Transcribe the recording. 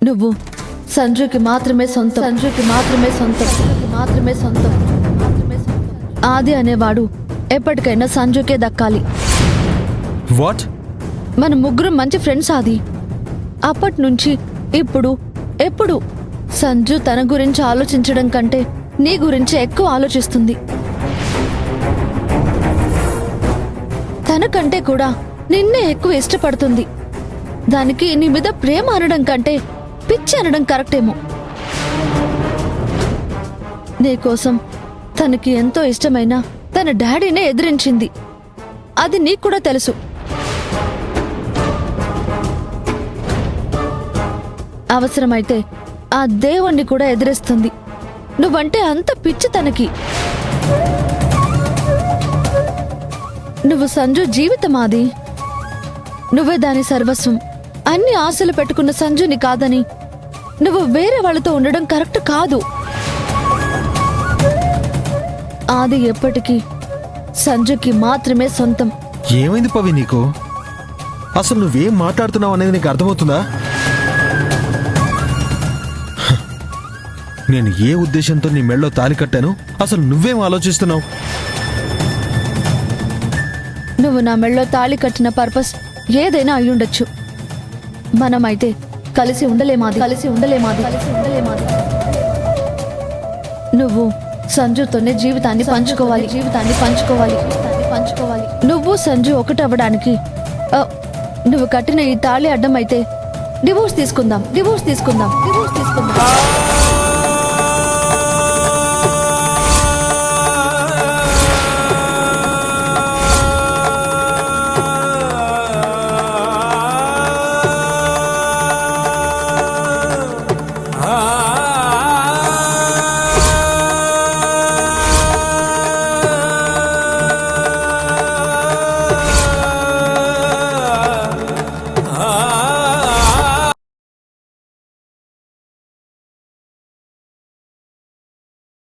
నువ్వు సంజుకి మాత్రమే సొంతం, సంజుకి మాత్రమే సొంతం, మాత్రమే సొంతం. ఆది అనేవాడు ఎప్పటికైనా సంజుకే దక్కాలి. వాట్? మన ముగ్గురం మంచి ఫ్రెండ్స్ ఆది. అప్పటి నుంచి ఇప్పుడు ఎప్పుడు సంజు తన గురించి ఆలోచించడం కంటే నీ గురించి ఎక్కువ ఆలోచిస్తుంది. తనకంటే కూడా నిన్నే ఎక్కువ ఇష్టపడుతుంది. దానికి నీ మీద ప్రేమ అనడం కంటే పిచ్చి అనడం కరెక్టేమో. నీకోసం తనకి ఎంతో ఇష్టమైన తన డాడీనే ఎదిరించింది. అది నీకు కూడా తెలుసు. అవసరమైతే ఆ దేవుణ్ణి కూడా ఎదిరిస్తుంది. నువ్వంటే అంత పిచ్చి తనకి. నువ్వు సంజు జీవితమాది. నువ్వే దాని సర్వస్వం. అన్ని ఆశలు పెట్టుకున్న సంజుని కాదని నువ్వు వేరే వాళ్ళతో ఉండడం కరెక్ట్ కాదు. ఆది ఎప్పటికీ సంజుకి మాత్రమే సొంతం. ఏమైంది పవి నీకు? అసలు నువ్వేం మాట్లాడుతున్నావు అనేది నీకు అర్థమవుతుందా? నేను ఏ ఉద్దేశంతో నీ మెళ్ళో తాళి కట్టాను? అసలు నువ్వేం ఆలోచిస్తున్నావు? నువ్వు నా మెళ్ళో తాళి కట్టిన పర్పస్ ఏదైనా అయ్యుండొచ్చు. మనమైతే కలిసి ఉండలేమాది, కలిసి ఉండలేమాది, కలిసి ఉండలేమాది. నువ్వు సంజుతోనే జీవితాన్ని పంచుకోవాలి, జీవితాన్ని పంచుకోవాలి, పంచుకోవాలి. నువ్వు సంజు ఒకటవ్వడానికి నువ్వు కట్టిన ఈ తాళి అడ్డం అయితే డివోర్స్ తీసుకుందాం, డివోర్స్ తీసుకుందాం, డివోర్స్ తీసుకుందాం.